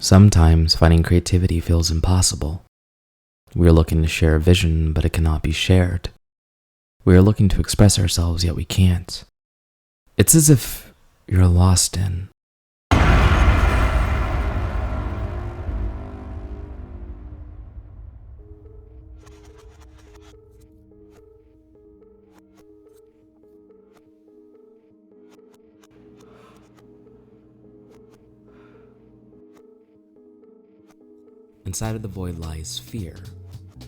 Sometimes finding creativity feels impossible. We are looking to share a vision, but it cannot be shared. We are looking to express ourselves, yet we can't. It's as if you're lost in. Inside of the void lies fear,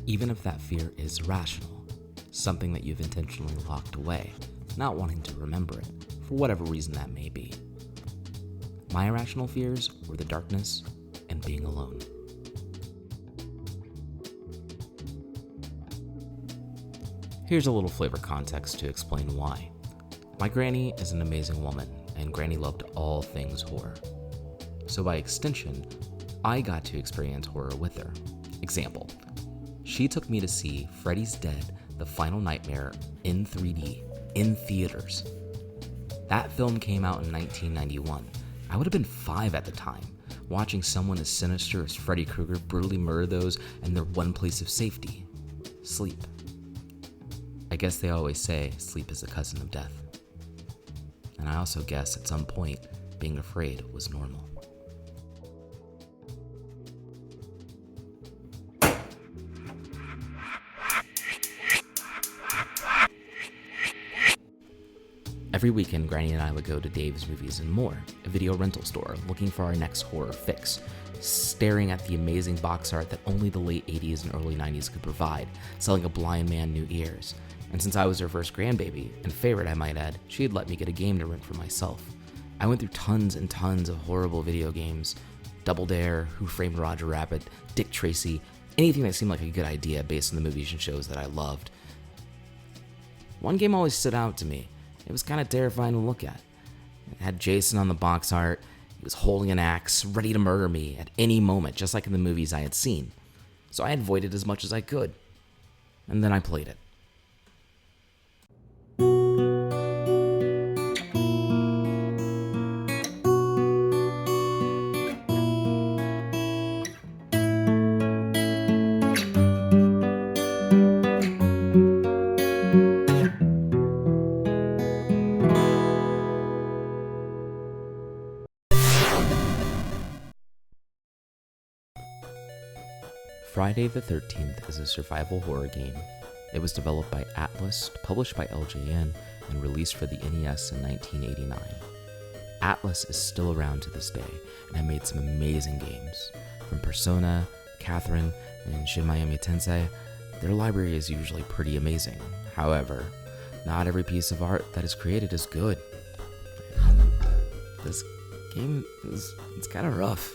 even if that fear is rational, something that you've intentionally locked away, not wanting to remember it, for whatever reason that may be. My irrational fears were the darkness and being alone. Here's a little flavor context to explain why. My granny is an amazing woman, and granny loved all things horror. So by extension, I got to experience horror with her. Example, she took me to see Freddy's Dead: The Final Nightmare in 3D, in theaters. That film came out in 1991. I would have been 5 at the time, watching someone as sinister as Freddy Krueger brutally murder those in their one place of safety: sleep. I guess they always say sleep is a cousin of death. And I also guess at some point, being afraid was normal. Every weekend, Granny and I would go to Dave's Movies and More, a video rental store, looking for our next horror fix, staring at the amazing box art that only the late 80s and early 90s could provide, selling a blind man new ears. And since I was her first grandbaby, and favorite I might add, she had let me get a game to rent for myself. I went through tons and tons of horrible video games: Double Dare, Who Framed Roger Rabbit, Dick Tracy, anything that seemed like a good idea based on the movies and shows that I loved. One game always stood out to me. It was kind of terrifying to look at. It had Jason on the box art. He was holding an axe, ready to murder me at any moment, just like in the movies I had seen. So I avoided as much as I could. And then I played it. Friday the 13th is a survival horror game. It was developed by Atlas, published by LJN, and released for the NES in 1989. Atlas is still around to this day and have made some amazing games. From Persona, Catherine, and Shin Megami Tensei, their library is usually pretty amazing. However, not every piece of art that is created is good. This game it's kind of rough.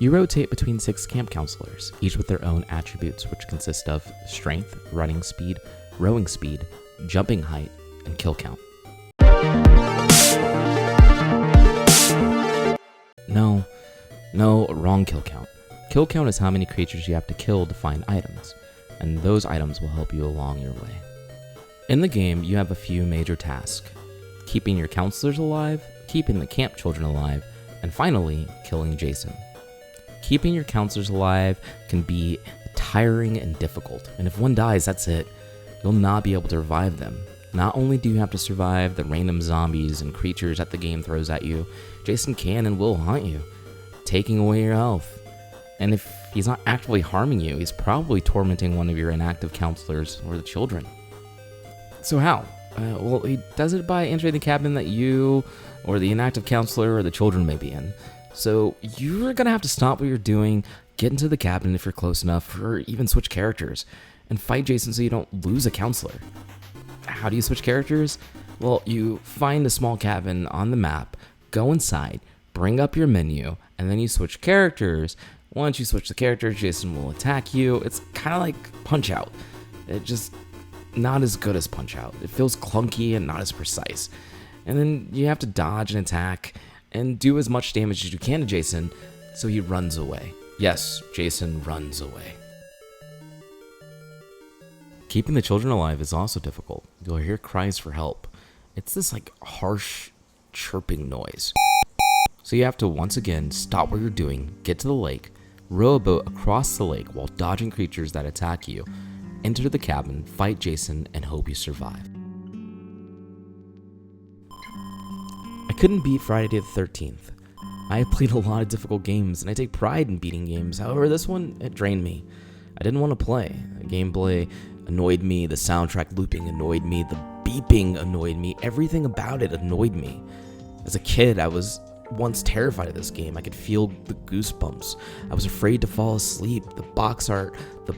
You rotate between 6 camp counselors, each with their own attributes, which consist of strength, running speed, rowing speed, jumping height, and kill count. No, wrong kill count. Kill count is how many creatures you have to kill to find items, and those items will help you along your way. In the game, you have a few major tasks: keeping your counselors alive, keeping the camp children alive, and finally, killing Jason. Keeping your counselors alive can be tiring and difficult, and if one dies, that's it. You'll not be able to revive them. Not only do you have to survive the random zombies and creatures that the game throws at you, Jason can and will haunt you, taking away your health. And if he's not actively harming you, he's probably tormenting one of your inactive counselors or the children. So how? Well, he does it by entering the cabin that you or the inactive counselor or the children may be in. So you're gonna have to stop what you're doing, get into the cabin if you're close enough, or even switch characters, and fight Jason so you don't lose a counselor. How do you switch characters? Well, you find a small cabin on the map, go inside, bring up your menu, and then you switch characters. Once you switch the characters, Jason will attack you. It's kind of like Punch-Out. It just not as good as Punch-Out. It feels clunky and not as precise. And then you have to dodge and attack and do as much damage as you can to Jason, so he runs away. Yes, Jason runs away. Keeping the children alive is also difficult. You'll hear cries for help. It's this harsh chirping noise. So you have to once again stop what you're doing, get to the lake, row a boat across the lake while dodging creatures that attack you, enter the cabin, fight Jason, and hope you survive. I couldn't beat Friday the 13th. I have played a lot of difficult games, and I take pride in beating games. However, this one, it drained me. I didn't want to play. The gameplay annoyed me, the soundtrack looping annoyed me, the beeping annoyed me, everything about it annoyed me. As a kid, I was once terrified of this game. I could feel the goosebumps. I was afraid to fall asleep. The box art, the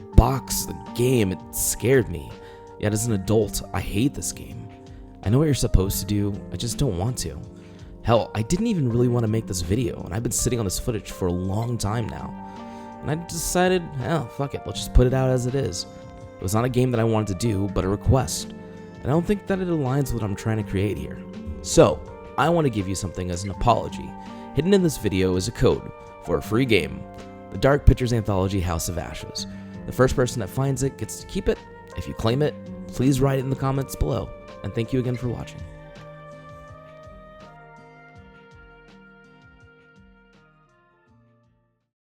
game, it scared me. Yet as an adult, I hate this game. I know what you're supposed to do, I just don't want to. Hell, I didn't even really want to make this video, and I've been sitting on this footage for a long time now. And I decided, hell, fuck it, let's just put it out as it is. It was not a game that I wanted to do, but a request. And I don't think that it aligns with what I'm trying to create here. So, I want to give you something as an apology. Hidden in this video is a code for a free game, the Dark Pictures Anthology House of Ashes. The first person that finds it gets to keep it. If you claim it, please write it in the comments below. And thank you again for watching.